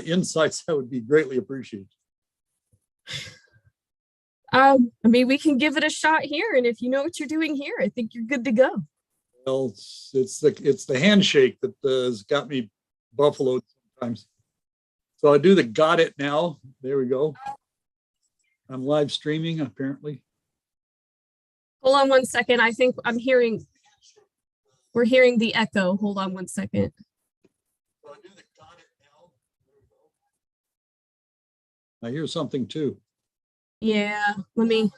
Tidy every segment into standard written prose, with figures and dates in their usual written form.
insights, that would be greatly appreciated. I mean, we can give it a shot here, and if you know what you're doing here, I think you're good to go. Well, it's the handshake that has got me buffaloed sometimes. So I do the got it now. There we go. I'm live streaming apparently. Hold on one second. I think we're hearing the echo. Hold on one second. So I do the got it now. There we go. I hear something too. Yeah, let me.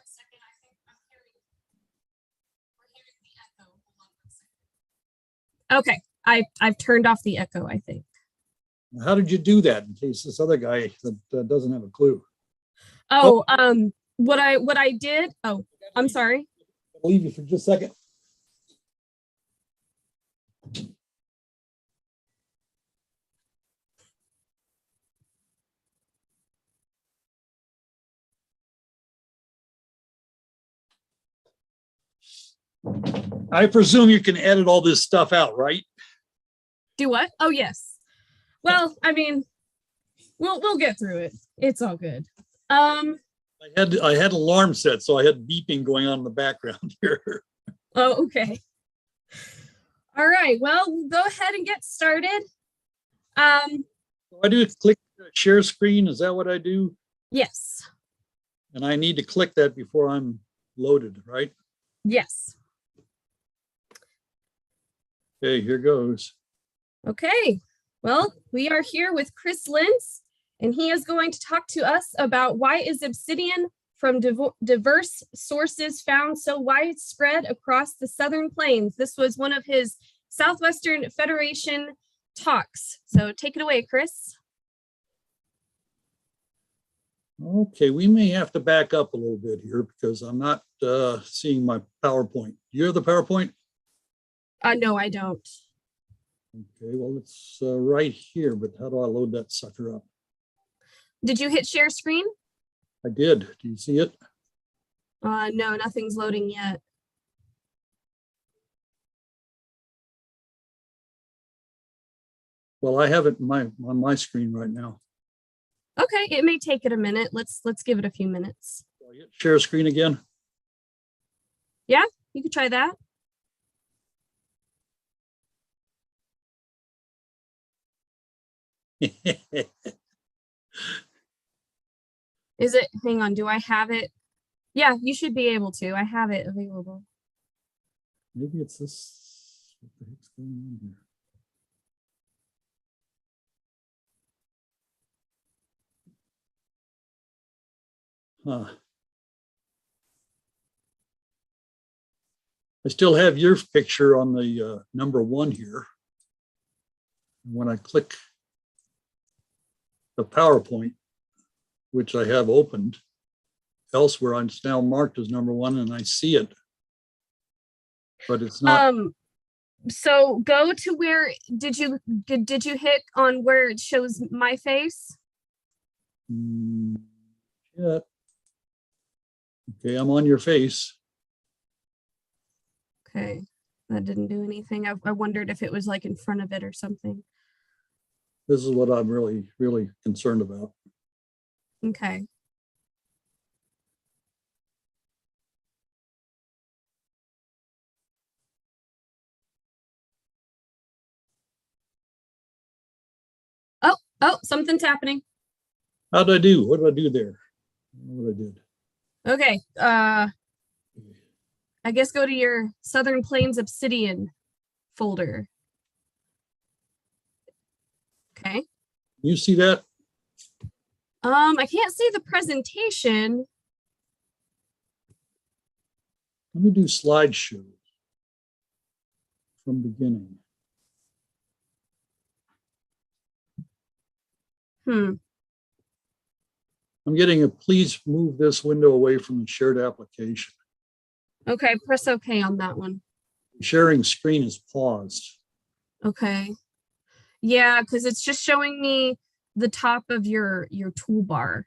Okay, I've turned off the echo, I think. How did you do that in case this other guy that doesn't have a clue? Oh, what I did. Oh, I'm sorry. I'll leave you for just a second. I presume you can edit all this stuff out, right? Do what? Oh, yes. Well, I mean, we'll get through it. It's all good. I had alarm set, so I had beeping going on in the background here. Oh, okay. All right. Well, we'll go ahead and get started. I do click share screen. Is that what I do? Yes. And I need to click that before I'm loaded, right? Yes. Okay, here goes. Okay. Well, we are here with Chris Lentz, and he is going to talk to us about why is obsidian from diverse sources found so widespread across the Southern Plains. This was one of his Southwestern Federation talks. So take it away, Chris. Okay, we may have to back up a little bit here because I'm not seeing my PowerPoint. You have the PowerPoint? No, I don't. Okay, well, it's right here, but how do I load that sucker up? Did you hit share screen? I did. Do you see it? No, nothing's loading yet. Well, I have it on my screen right now. Okay, it may take it a minute. Let's give it a few minutes. Share screen again. Yeah, you could try that. Is it? Hang on. Do I have it? Yeah, you should be able to. I have it available. Maybe it's this. What the heck's going on here? Huh. I still have your picture on the number 1 here. When I click the PowerPoint, which I have opened elsewhere, it's now marked as number 1 and I see it, but it's not. So go to where did you hit on where it shows my face? Yeah. Okay, I'm on your face. Okay, that didn't do anything. I wondered if it was like in front of it or something. This is what I'm really, really concerned about. Okay. Oh, something's happening. How did I do? What did I do there? What I did. Okay. I guess go to your Southern Plains Obsidian folder. Okay. You see that? I can't see the presentation. Let me do slideshow from beginning. I'm getting a please move this window away from the shared application. Okay, press OK on that one. Sharing screen is paused. Okay. Yeah, because it's just showing me the top of your toolbar.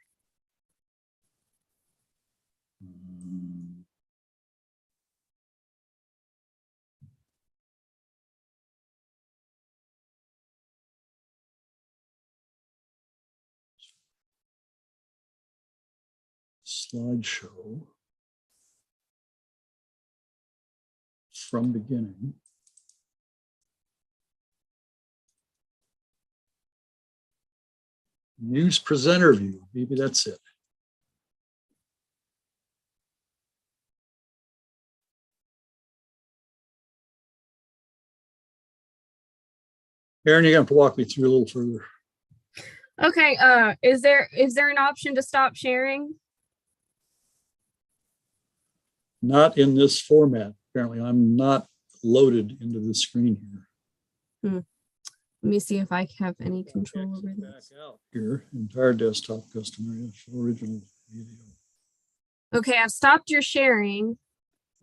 slideshow from beginning. Use presenter view. Maybe that's it. Aaron, you're gonna have to walk me through a little further. Okay, is there an option to stop sharing? Not in this format. Apparently, I'm not loaded into the screen here. Let me see if I have any control over this. Back out here, entire desktop custom area, show original video. Okay, I've stopped your sharing.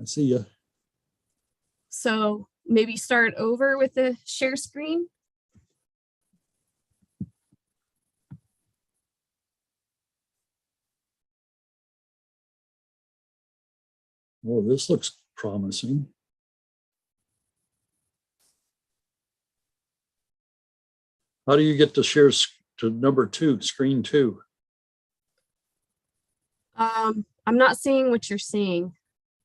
I see you. So maybe start over with the share screen. Oh, this looks promising. How do you get to share to number 2, screen 2? I'm not seeing what you're seeing.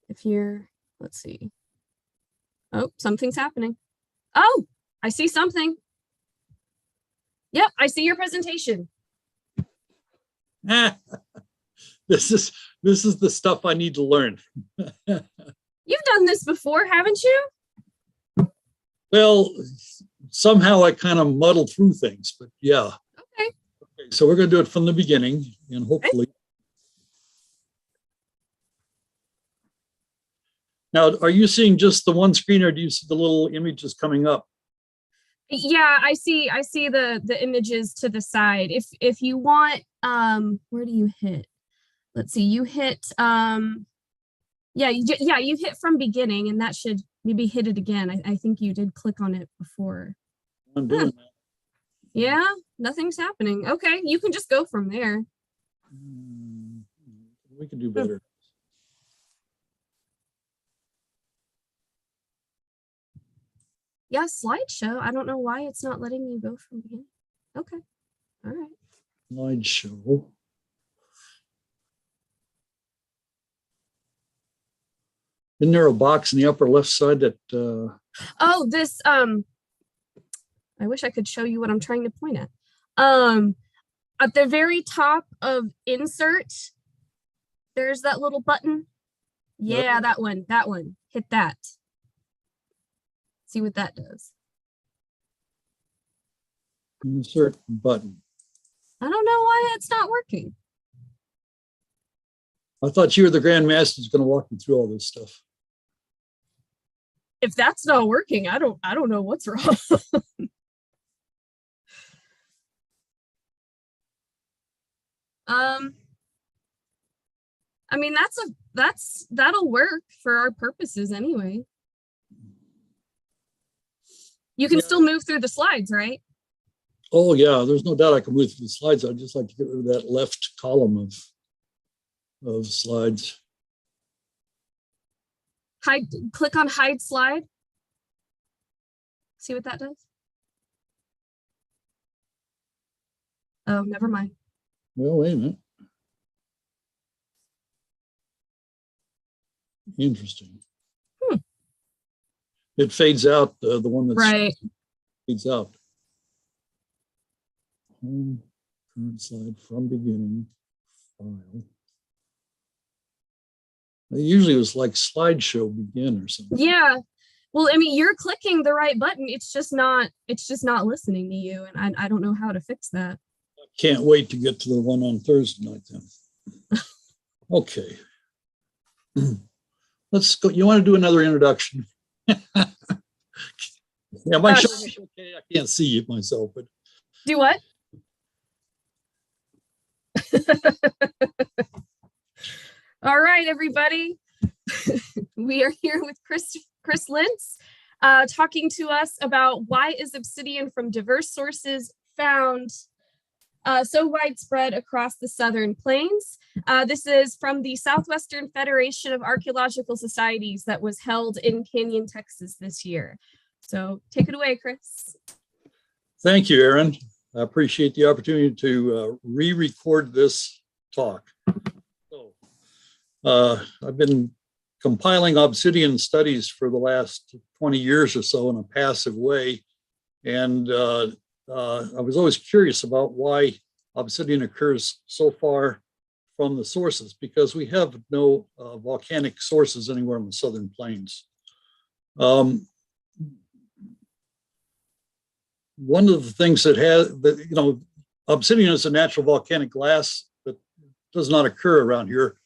If you're, let's see. Oh, something's happening. Oh, I see something. Yep, I see your presentation. This is the stuff I need to learn. You've done this before, haven't you? Well, somehow I kind of muddle through things, but yeah. Okay. So we're going to do it from the beginning, and hopefully. Now, are you seeing just the one screen, or do you see the little images coming up? Yeah, I see the images to the side. If you want, where do you hit? Let's see, you hit yeah, you hit from beginning, and that should maybe hit it again. I think you did click on it before. I'm doing that. Yeah, nothing's happening. Okay, you can just go from there. We can do better. Yeah, slideshow. I don't know why it's not letting you go from beginning. Okay, all right. Slideshow. Isn't there a box in the upper left side that Oh, this I wish I could show you what I'm trying to point at. At the very top of insert, there's that little button. Yeah, that one. Hit that. See what that does. insert button? I don't know why it's not working. I thought you were the Grand Master who's going to walk me through all this stuff. If that's not working, I don't know what's wrong. I mean, that'll work for our purposes anyway. You can still move through the slides, right? Oh yeah, there's no doubt I can move through the slides. I'd just like to get rid of that left column of slides. Click on hide slide. See what that does? Oh, never mind. Well, wait a minute. Interesting. It fades out, the one that's right. Fades out. Home, current slide from beginning, file. Usually it was like slideshow begin or something. Yeah. Well, I mean, you're clicking the right button. It's just not listening to you. And I don't know how to fix that. Can't wait to get to the one on Thursday night then. Okay. Let's go. You want to do another introduction? Yeah, my show is okay. I can't see it myself, but do what? All right, everybody. We are here with Chris Lentz, talking to us about why is obsidian from diverse sources found so widespread across the Southern Plains. This is from the Southwestern Federation of Archaeological Societies that was held in Canyon, Texas this year. So take it away, Chris. Thank you, Aaron. I appreciate the opportunity to re-record this talk. So I've been compiling obsidian studies for the last 20 years or so in a passive way. And I was always curious about why obsidian occurs so far from the sources, because we have no volcanic sources anywhere in the southern plains. One of the things that obsidian is a natural volcanic glass that does not occur around here.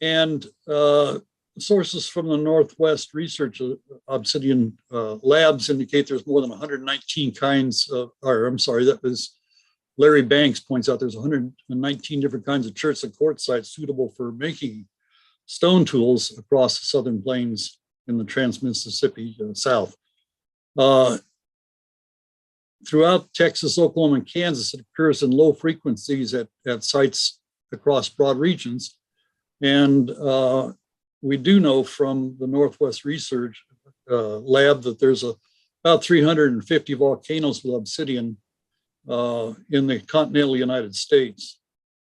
And sources from the Northwest Research Obsidian Labs indicate there's more than 119 kinds of, that was Larry Banks points out there's 119 different kinds of church and quartzite suitable for making stone tools across the southern plains in the Trans-Mississippi South. Throughout Texas, Oklahoma, and Kansas, it occurs in low frequencies at sites across broad regions. And we do know from the Northwest Research Lab that there's about 350 volcanoes with obsidian in the continental United States.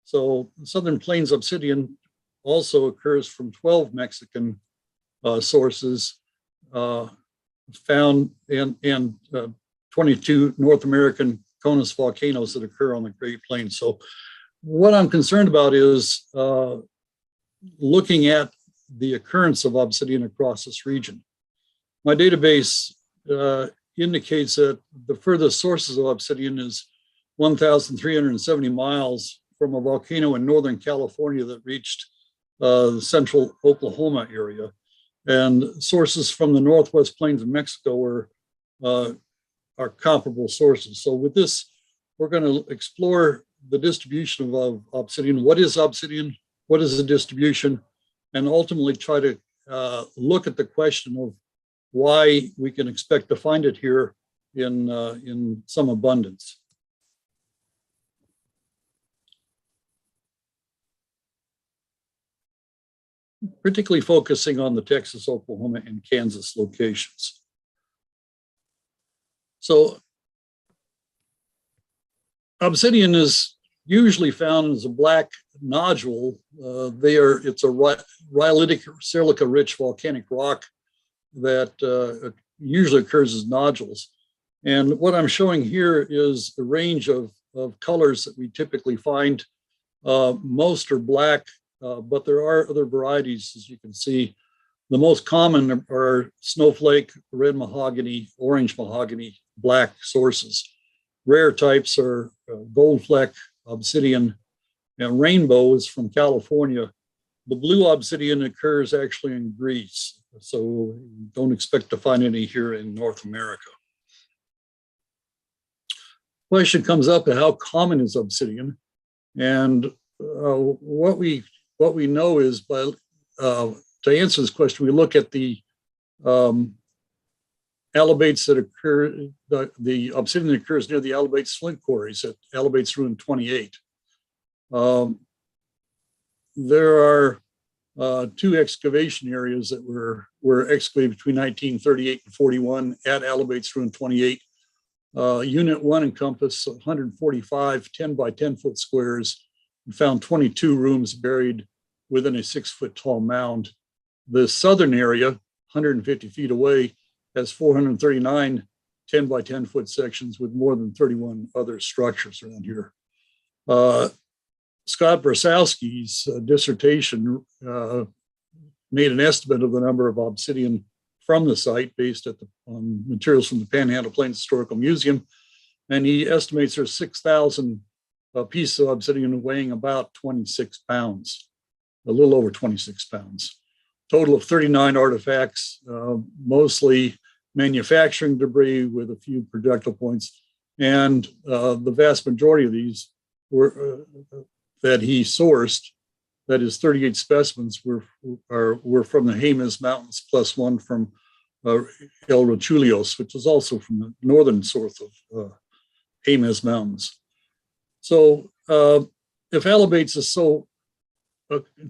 So Southern Plains obsidian also occurs from 12 Mexican sources found and 22 North American conus volcanoes that occur on the Great Plains. So what I'm concerned about is looking at the occurrence of obsidian across this region. My database indicates that the furthest sources of obsidian is 1,370 miles from a volcano in Northern California that reached the central Oklahoma area. And sources from the Northwest Plains of Mexico are comparable sources. So with this, we're going to explore the distribution of obsidian. What is obsidian? What is the distribution? And ultimately try to look at the question of why we can expect to find it here in some abundance. Particularly focusing on the Texas, Oklahoma, and Kansas locations. So obsidian is usually found as a black nodule. It's a rhyolitic silica-rich volcanic rock that usually occurs as nodules. And what I'm showing here is the range of colors that we typically find. Most are black, but there are other varieties, as you can see. The most common are snowflake, red mahogany, orange mahogany, black sources. Rare types are gold fleck, obsidian, and rainbow is from California. The blue obsidian occurs actually in Greece, so don't expect to find any here in North America. Question comes up: how common is obsidian? And what we know is to answer this question, we look at the alabates that occur, the obsidian that occurs near the Alabates flint quarries at Alabates Ruin 28. There are two excavation areas that were excavated between 1938 and 41 at Alabates Ruin 28. Unit 1 encompassed 145 10 by 10 foot squares and found 22 rooms buried within a 6-foot tall mound. The southern area, 150 feet away, has 439 10 by 10 foot sections with more than 31 other structures around here. Scott Brasowski's dissertation made an estimate of the number of obsidian from the site based on materials from the Panhandle Plains Historical Museum. And he estimates there's 6,000 pieces of obsidian weighing about 26 pounds, a little over 26 pounds. Total of 39 artifacts, mostly manufacturing debris with a few projectile points. And the vast majority of these were that he sourced, that is 38 specimens, were from the Jemez Mountains, plus one from El Rochulios, which is also from the northern source of Jemez Mountains. So if Alabates is so,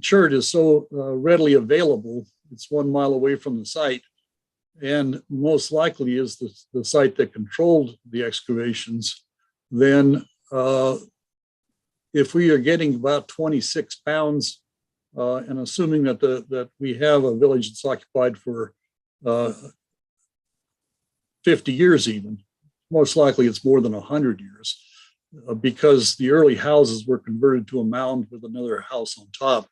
chert is so readily available, it's 1 mile away from the site, and most likely is the site that controlled the excavations, then if we are getting about 26 pounds and assuming that we have a village that's occupied for 50 years even, most likely it's more than 100 years, because the early houses were converted to a mound with another house on top,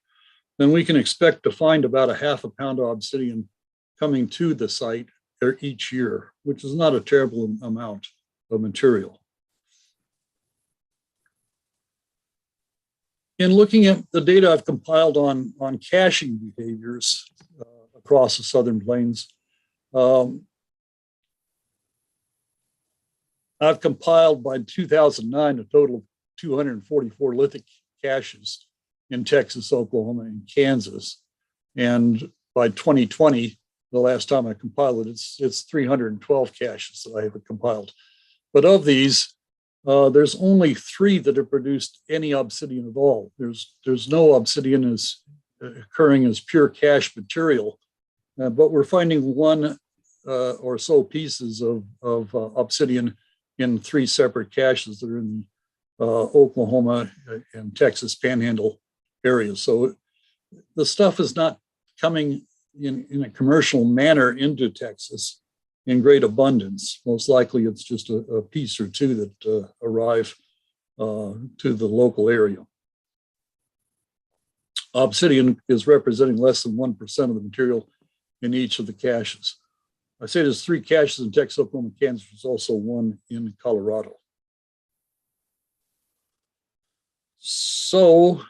then we can expect to find about a half a pound of obsidian coming to the site each year, which is not a terrible amount of material. In looking at the data I've compiled on caching behaviors across the Southern Plains, I've compiled by 2009 a total of 244 lithic caches in Texas, Oklahoma, and Kansas. And by 2020, the last time I compiled it, it's 312 caches that I have compiled. But of these, there's only 3 that have produced any obsidian at all. There's no obsidian as occurring as pure cache material, but we're finding 1 or so pieces of obsidian in 3 separate caches that are in the Oklahoma and Texas Panhandle areas. So the stuff is not coming in a commercial manner into Texas in great abundance. Most likely it's just a piece or 2 that arrive to the local area. Obsidian is representing less than 1% of the material in each of the caches. I say there's 3 caches in Texas, Oklahoma, Kansas. There's also 1 in Colorado. So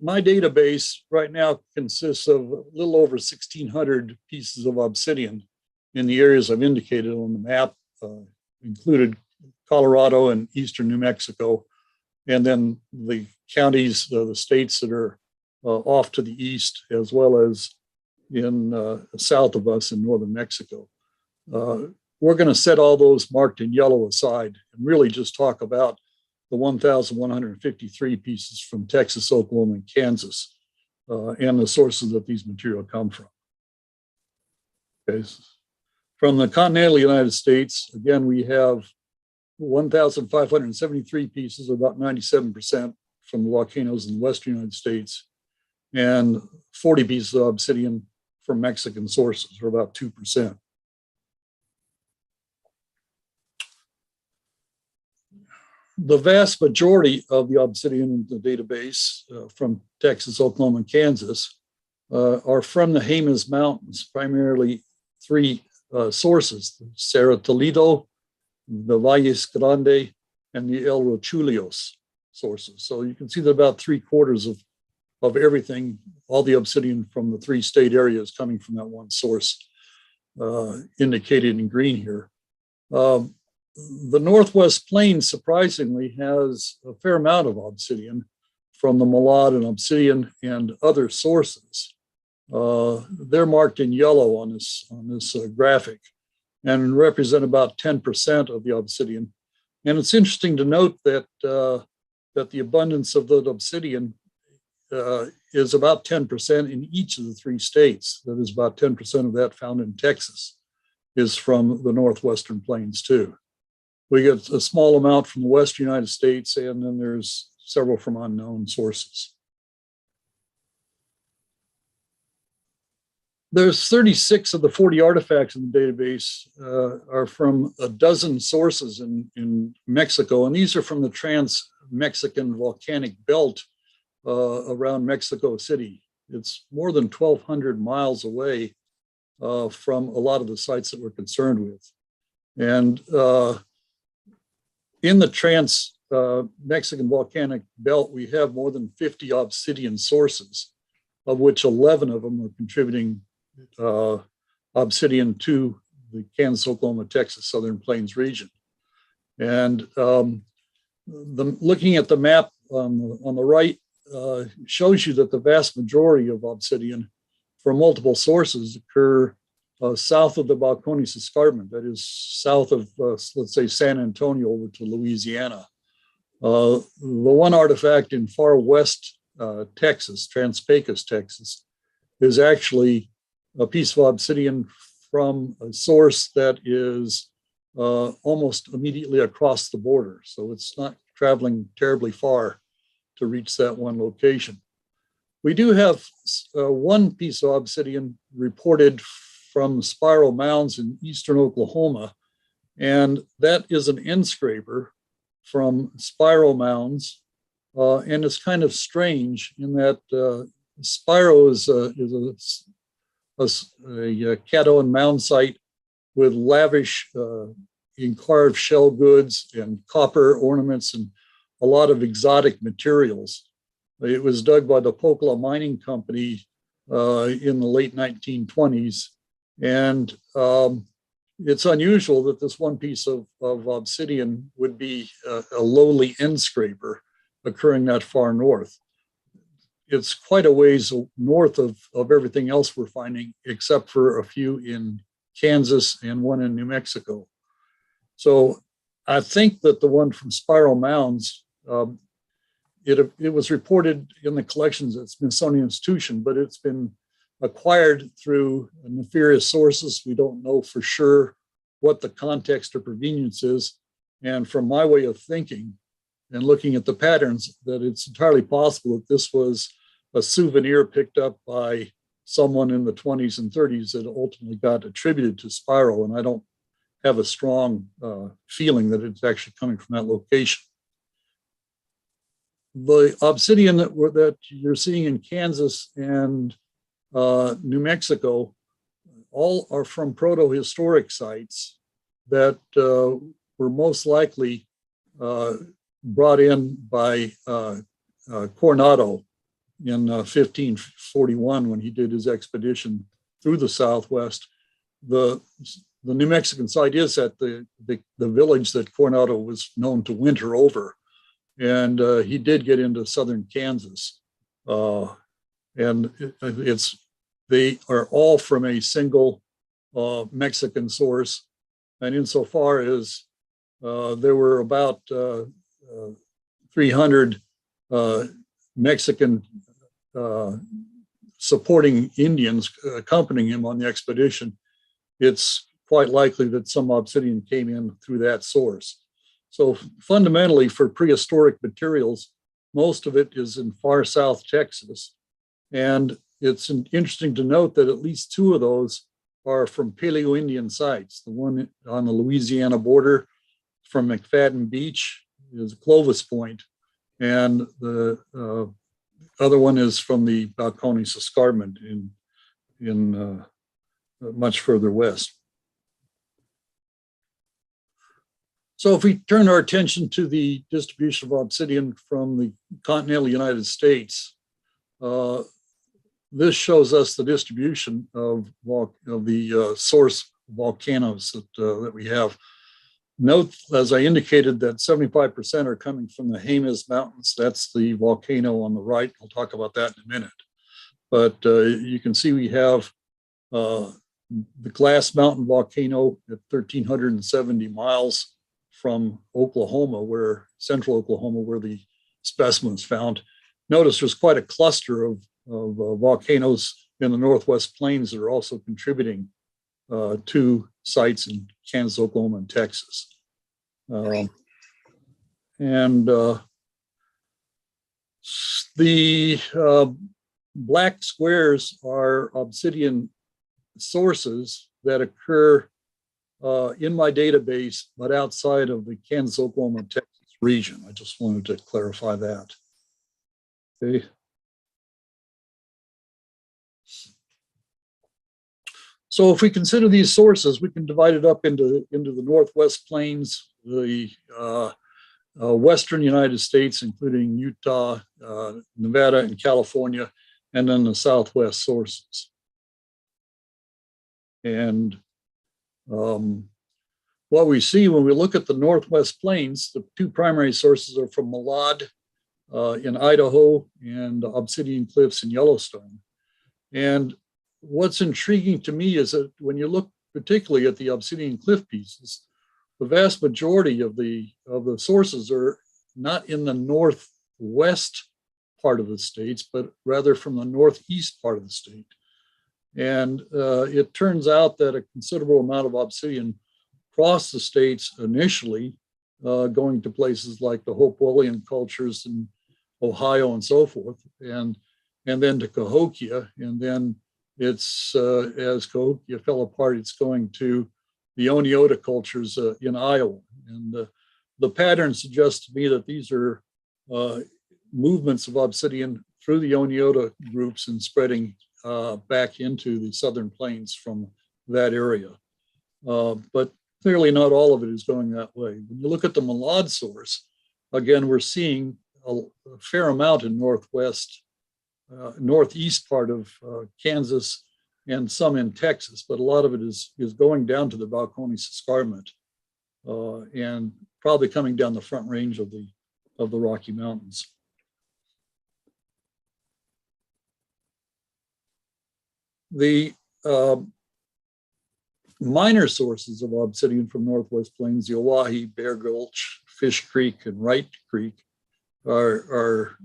my database right now consists of a little over 1,600 pieces of obsidian in the areas I've indicated on the map, included Colorado and eastern New Mexico, and then the counties, the states that are off to the east, as well as in south of us in northern Mexico. We're going to set all those marked in yellow aside and really just talk about the 1,153 pieces from Texas, Oklahoma, and Kansas, and the sources that these material come from. Okay. From the continental United States, again, we have 1,573 pieces, about 97% from the volcanoes in the western United States, and 40 pieces of obsidian from Mexican sources, or about 2%. The vast majority of the obsidian in the database from Texas, Oklahoma, and Kansas are from the Jemez Mountains, primarily 3 sources: the Cerro Toledo, the Valles Grande, and the El Rochullos sources. So you can see that about 3/4 of everything, all the obsidian from the 3 state areas coming from that one source, indicated in green here. The Northwest Plains, surprisingly, has a fair amount of obsidian from the Malad and Obsidian and other sources. They're marked in yellow on this graphic and represent about 10% of the obsidian. And it's interesting to note that the abundance of the obsidian is about 10% in each of the 3 states. That is, about 10% of that found in Texas is from the Northwestern Plains too. We get a small amount from the Western United States, and then there's several from unknown sources. There's 36 of the 40 artifacts in the database are from a dozen sources in Mexico, and these are from the Trans-Mexican Volcanic Belt around Mexico City. It's more than 1,200 miles away from a lot of the sites that we're concerned with. And in the Trans-Mexican Volcanic Belt, we have more than 50 obsidian sources, of which 11 of them are contributing obsidian to the Kansas, Oklahoma, Texas, Southern Plains region. And looking at the map on the right shows you that the vast majority of obsidian from multiple sources occur south of the Balcones Escarpment, that is south of, let's say, San Antonio over to Louisiana. The one artifact in far west Texas, Trans-Pecos, Texas, is actually a piece of obsidian from a source that is almost immediately across the border. So it's not traveling terribly far to reach that one location. We do have one piece of obsidian reported from spiral mounds in eastern Oklahoma, and that is an end scraper from spiral mounds. And it's kind of strange in that spiral is a caddo and mound site with lavish carved shell goods and copper ornaments and a lot of exotic materials. It was dug by the Pokla Mining Company in the late 1920s. And it's unusual that this one piece of obsidian would be a lowly end scraper occurring that far north. It's quite a ways north of everything else we're finding, except for a few in Kansas and one in New Mexico. So I think that the one from Spiral Mounds, it was reported in the collections at Smithsonian Institution, but it's been acquired through nefarious sources. We don't know for sure what the context or provenience is. And from my way of thinking and looking at the patterns, that it's entirely possible that this was a souvenir picked up by someone in the 20s and 30s that ultimately got attributed to Spiral. And I don't have a strong feeling that it's actually coming from that location. The obsidian that you're seeing in Kansas and New Mexico all are from proto-historic sites that were most likely brought in by Coronado in 1541 when he did his expedition through the Southwest. The New Mexican site is at the village that Coronado was known to winter over. And he did get into southern Kansas. And they are all from a single Mexican source. And insofar as there were about 300 Mexican supporting Indians accompanying him on the expedition, it's quite likely that some obsidian came in through that source. So fundamentally, for prehistoric materials, most of it is in far south Texas. And it's interesting to note that at least two of those are from Paleo-Indian sites. The one on the Louisiana border from McFadden Beach is Clovis Point, and the other one is from the Balcones Escarpment in much further west. So if we turn our attention to the distribution of obsidian from the continental United States, this shows us the distribution of the source volcanoes that we have. Note, as I indicated, that 75% are coming from the Jemez Mountains. That's the volcano on the right. I'll talk about that in a minute. But you can see we have the Glass Mountain volcano at 1,370 miles from Oklahoma, central Oklahoma, where the specimen was found. Notice there's quite a cluster of volcanoes in the Northwest Plains that are also contributing to sites in Kansas, Oklahoma, and Texas. The black squares are obsidian sources that occur in my database, but outside of the Kansas, Oklahoma, and Texas region. I just wanted to clarify that. Okay. So if we consider these sources, we can divide it up into the Northwest Plains, the Western United States, including Utah, Nevada, and California, and then the Southwest sources. And what we see when we look at the Northwest Plains, the two primary sources are from Malad in Idaho and Obsidian Cliffs in Yellowstone. And what's intriguing to me is that when you look particularly at the Obsidian Cliff pieces, the vast majority of the sources are not in the northwest part of the states, but rather from the northeast part of the state. And it turns out that a considerable amount of obsidian crossed the states initially, going to places like the Hopewellian cultures in Ohio, and so forth, and then to Cahokia, and then it's as Cahokia fell apart, it's going to the Oneota cultures in Iowa, and the pattern suggests to me that these are movements of obsidian through the Oneota groups and spreading back into the southern plains from that area. But clearly not all of it is going that way. When you look at the Malad source, again, we're seeing a fair amount in northeast part of Kansas and some in Texas, but a lot of it is going down to the Balcones Escarpment and probably coming down the front range of the Rocky Mountains. The minor sources of obsidian from Northwest Plains, the Owyhee, Bear Gulch, Fish Creek, and Wright Creek are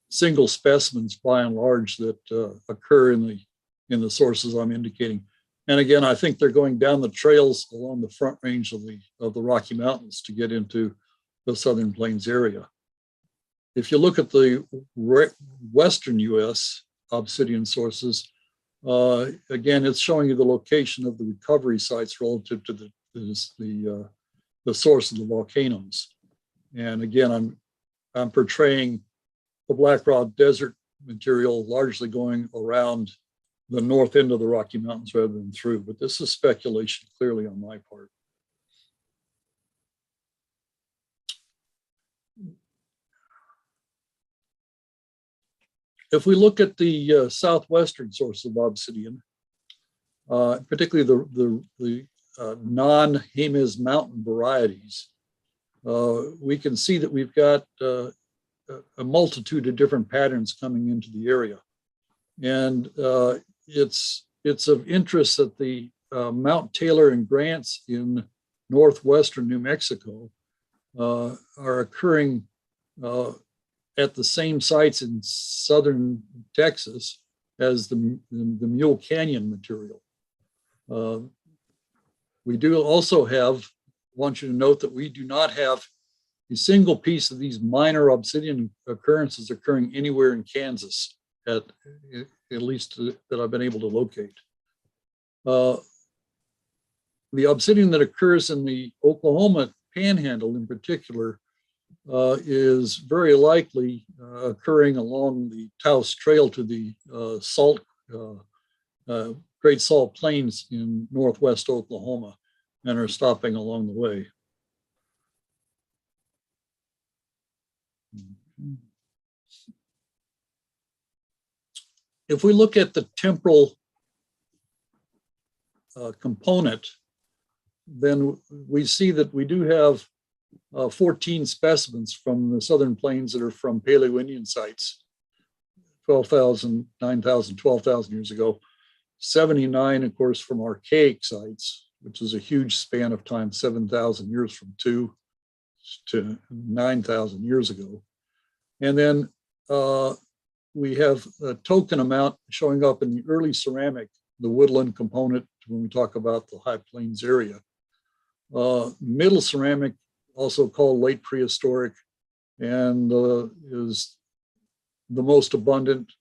single specimens by and large that occur in the sources I'm indicating. And again, I think they're going down the trails along the front range of the Rocky Mountains to get into the Southern Plains area. If you look at the Western US obsidian sources, again, it's showing you the location of the recovery sites relative to the source of the volcanoes. And again, I'm portraying the Black Rock Desert material largely going around the north end of the Rocky Mountains rather than through, but this is speculation clearly on my part. If we look at the southwestern source of obsidian, particularly the non-Jemez Mountain varieties, we can see that we've got a multitude of different patterns coming into the area. And it's of interest that the Mount Taylor and Grants in northwestern New Mexico are occurring at the same sites in southern Texas as the Mule Canyon material. We do also want you to note that we do not have a single piece of these minor obsidian occurrences occurring anywhere in Kansas, at least that I've been able to locate. The obsidian that occurs in the Oklahoma Panhandle in particular is very likely occurring along the Taos Trail to the Great Salt Plains in northwest Oklahoma and are stopping along the way. If we look at the temporal component, then we see that we do have 14 specimens from the Southern Plains that are from Paleo-Indian sites, 12,000, 9,000, 12,000 years ago. 79, of course, from archaic sites, which is a huge span of time, 7,000 years from 2 to 9,000 years ago. And then we have a token amount showing up in the early ceramic, the woodland component when we talk about the High Plains area. Middle ceramic, also called late prehistoric, and is the most abundant.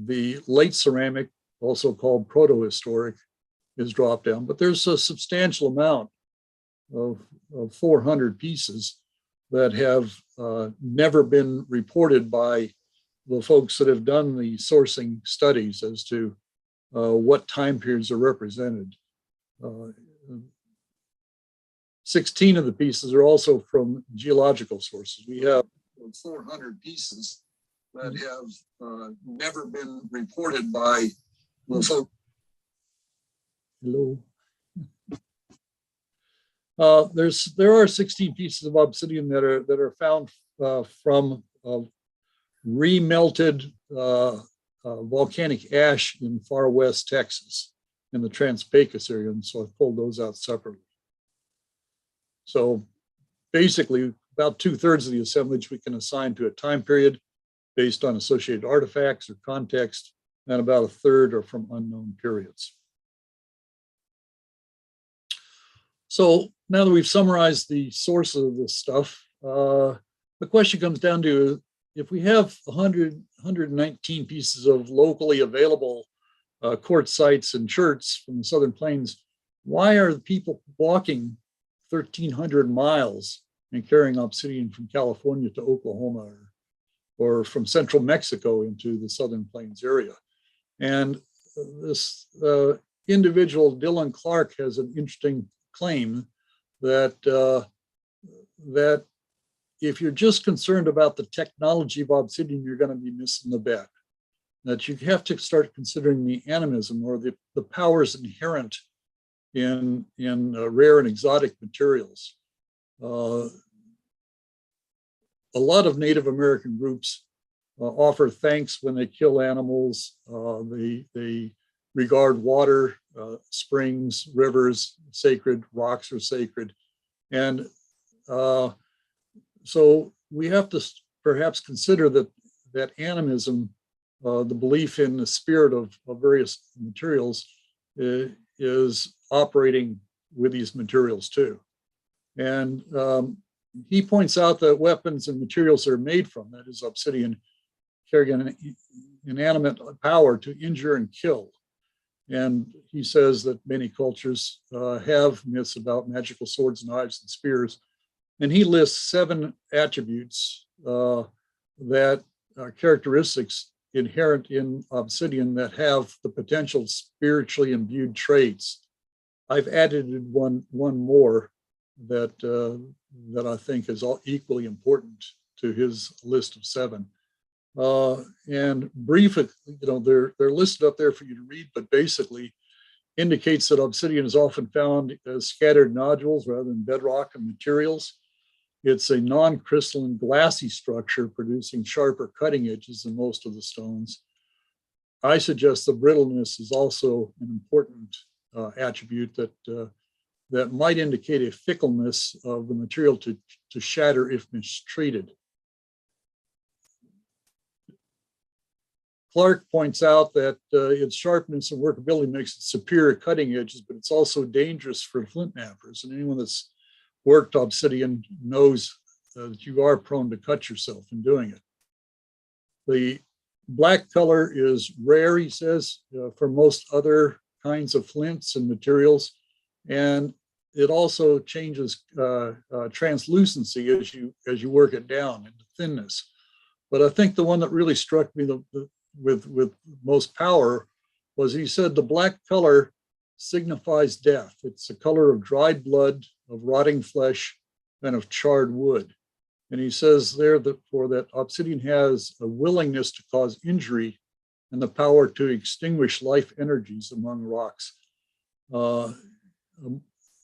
The late ceramic, also called protohistoric, is dropped down, but there's a substantial amount of 400 pieces that have never been reported by the folks that have done the sourcing studies as to what time periods are represented. 16 of the pieces are also from geological sources. We have 400 pieces that have never been reported by the folks. Hello. There are 16 pieces of obsidian that are found from remelted volcanic ash in far west Texas in the Trans-Pecos area, and so I've pulled those out separately. So basically, about 2/3 of the assemblage we can assign to a time period based on associated artifacts or context, and about 1/3 are from unknown periods. So now that we've summarized the sources of this stuff, the question comes down to, if we have 119 pieces of locally available quartz sites and cherts from the Southern Plains, why are the people walking 1,300 miles and carrying obsidian from California to Oklahoma, or from central Mexico into the Southern Plains area? And this individual, Dylan Clark, has an interesting claim that that if you're just concerned about the technology of obsidian, you're going to be missing the bet. That you have to start considering the animism, or the powers inherent in rare and exotic materials. A lot of Native American groups offer thanks when they kill animals. They regard water, springs, rivers sacred, rocks are sacred. And so we have to perhaps consider that animism, the belief in the spirit of various materials, is operating with these materials too. And he points out that weapons and materials that are made from, that is obsidian, carry an inanimate power to injure and kill. And he says that many cultures have myths about magical swords, knives, and spears. And he lists 7 attributes that are characteristics inherent in obsidian that have the potential spiritually imbued traits. I've added one more that I think is equally important to his list of 7. And brief, they're listed up there for you to read, but basically indicates that obsidian is often found as scattered nodules rather than bedrock and materials. It's a non-crystalline glassy structure producing sharper cutting edges than most of the stones. I suggest the brittleness is also an important attribute that might indicate a fickleness of the material to shatter if mistreated. Clark points out that its sharpness and workability makes it superior cutting edges, but it's also dangerous for flint knappers. And anyone that's worked obsidian knows that you are prone to cut yourself in doing it. The black color is rare, he says, for most other kinds of flints and materials. And it also changes translucency as you work it down into thinness. But I think the one that really struck me with most power was, he said the black color signifies death. It's the color of dried blood, of rotting flesh, and of charred wood. And he says there that obsidian has a willingness to cause injury and the power to extinguish life energies among rocks.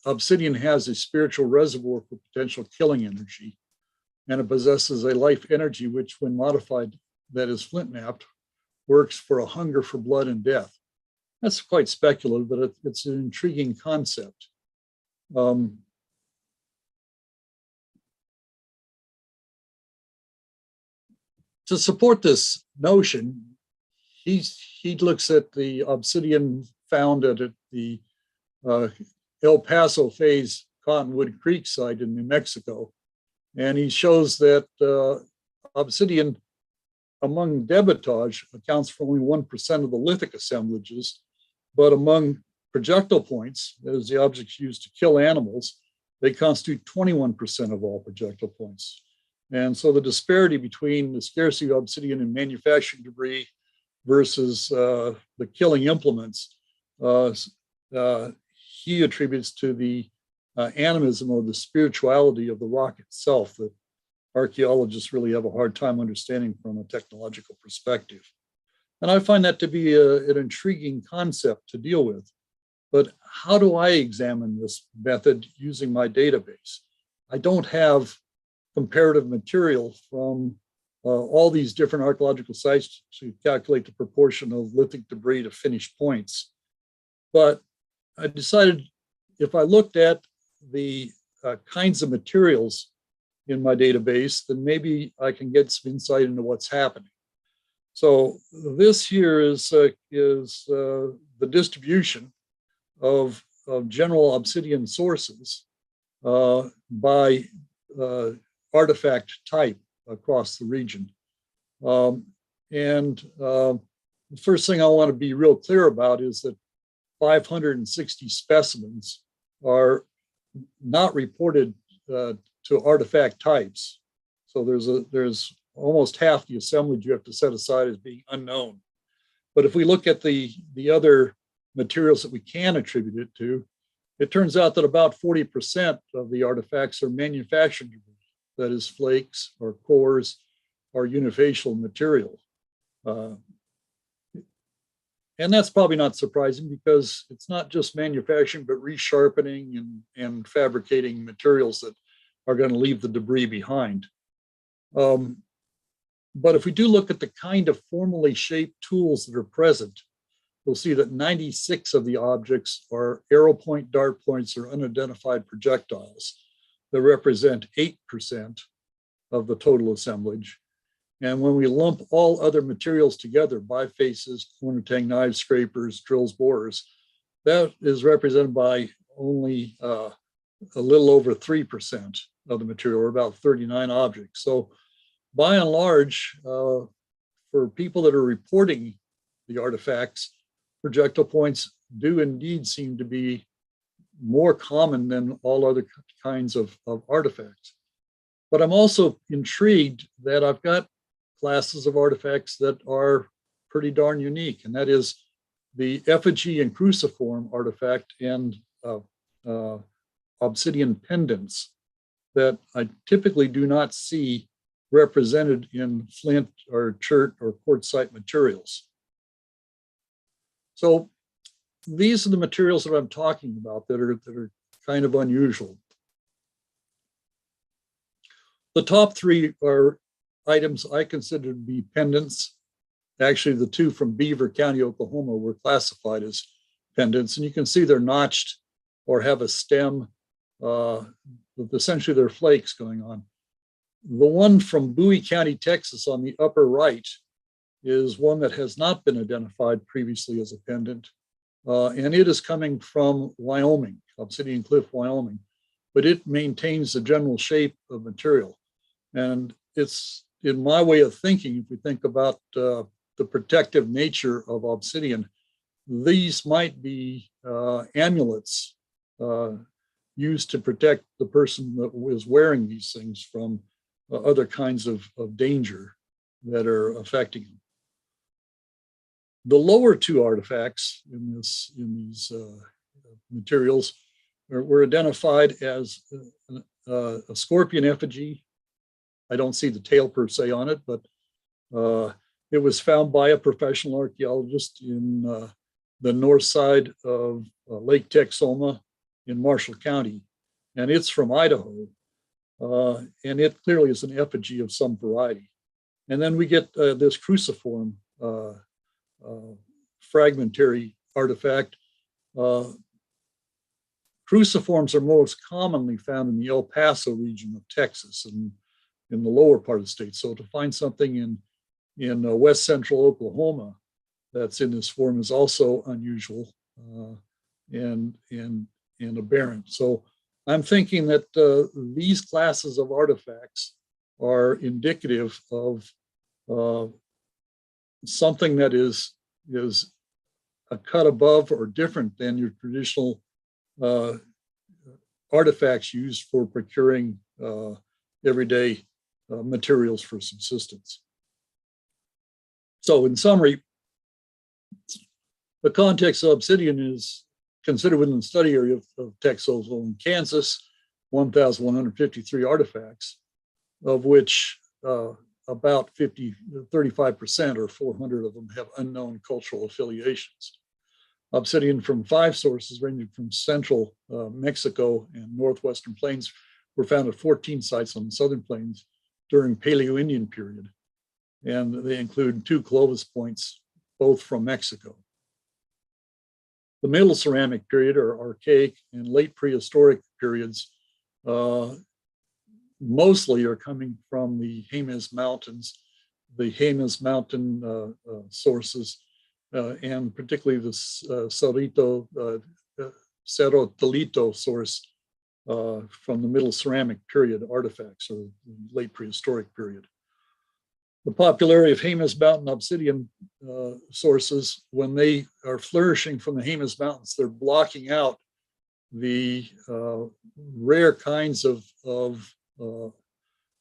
Obsidian has a spiritual reservoir for potential killing energy, and it possesses a life energy which, when modified, that is flint knapped, works for a hunger for blood and death. That's quite speculative, but it's an intriguing concept. To support this notion, he looks at the obsidian found at the El Paso Phase Cottonwood Creek site in New Mexico. And he shows that obsidian among debitage accounts for only 1% of the lithic assemblages, but among projectile points, that is the objects used to kill animals, they constitute 21% of all projectile points. And so the disparity between the scarcity of obsidian in manufacturing debris versus the killing implements, he attributes to the animism or the spirituality of the rock itself that archaeologists really have a hard time understanding from a technological perspective. And I find that to be an intriguing concept to deal with. But how do I examine this method using my database? I don't have comparative material from all these different archaeological sites to calculate the proportion of lithic debris to finished points. But I decided if I looked at the kinds of materials in my database, then maybe I can get some insight into what's happening. So this here is the distribution of general obsidian sources by artifact type across the region. The first thing I want to be real clear about is that 560 specimens are not reported to artifact types. So there's almost half the assemblage you have to set aside as being unknown. But if we look at the other materials that we can attribute it to, it turns out that about 40% of the artifacts are manufactured debris, that is flakes or cores or unifacial material. And that's probably not surprising because it's not just manufacturing, but resharpening and fabricating materials that are going to leave the debris behind. But if we do look at the kind of formally shaped tools that are present, you'll see that 96 of the objects are arrow point, dart points, or unidentified projectiles that represent 8% of the total assemblage. And when we lump all other materials together, bifaces, corner tang knives, scrapers, drills, borers, that is represented by only a little over 3% of the material, or about 39 objects. So by and large, for people that are reporting the artifacts, projectile points do indeed seem to be more common than all other kinds of artifacts. But I'm also intrigued that I've got classes of artifacts that are pretty darn unique, and that is the effigy and cruciform artifact and obsidian pendants that I typically do not see represented in flint or chert or quartzite materials. So these are the materials that I'm talking about that are kind of unusual. The top three are items I consider to be pendants. Actually, the two from Beaver County, Oklahoma were classified as pendants, and you can see they're notched or have a stem with essentially their flakes going on. The one from Bowie County, Texas on the upper right is one that has not been identified previously as a pendant. And it is coming from Wyoming, Obsidian Cliff, Wyoming, but it maintains the general shape of material. And it's, in my way of thinking, if we think about the protective nature of obsidian, these might be amulets used to protect the person that was wearing these things from other kinds of danger that are affecting them. The lower two artifacts in these materials were identified as a scorpion effigy. I don't see the tail per se on it, but it was found by a professional archaeologist in the north side of Lake Texoma in Marshall County, and it's from Idaho. And it clearly is an effigy of some variety. And then we get this cruciform fragmentary artifact. Cruciforms are most commonly found in the El Paso region of Texas and in the lower part of the state. So to find something in west central Oklahoma that's in this form is also unusual and aberrant. So I'm thinking that these classes of artifacts are indicative of something that is a cut above or different than your traditional artifacts used for procuring everyday materials for subsistence. So in summary, the context of obsidian is considered within the study area of Texas and Kansas, 1,153 artifacts, of which about 35% or 400 of them have unknown cultural affiliations. Obsidian from 5 sources ranging from central Mexico and northwestern plains were found at 14 sites on the southern plains during Paleo-Indian period. And they include 2 Clovis points, both from Mexico. The Middle Ceramic period, or Archaic, and late prehistoric periods mostly are coming from the Jemez Mountains, the Jemez Mountain sources, and particularly the Cerro Tolito source from the Middle Ceramic period artifacts or late prehistoric period. The popularity of Jemez Mountain obsidian sources, when they are flourishing from the Jemez Mountains, they're blocking out the rare kinds of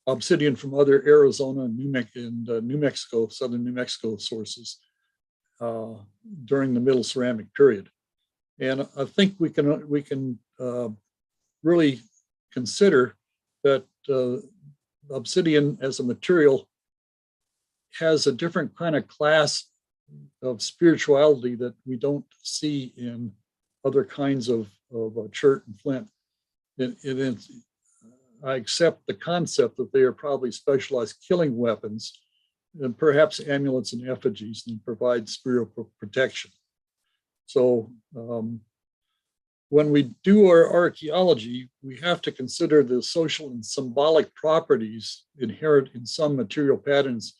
obsidian from other Arizona and New Mexico, southern New Mexico sources during the Middle Ceramic period. And I think we can really consider that obsidian as a material has a different kind of class of spirituality that we don't see in other kinds of chert and flint. I accept the concept that they are probably specialized killing weapons and perhaps amulets and effigies and provide spiritual protection. So when we do our archaeology, we have to consider the social and symbolic properties inherent in some material patterns,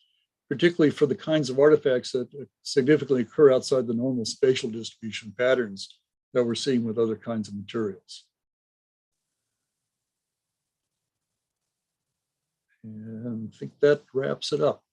particularly for the kinds of artifacts that significantly occur outside the normal spatial distribution patterns that we're seeing with other kinds of materials. And I think that wraps it up.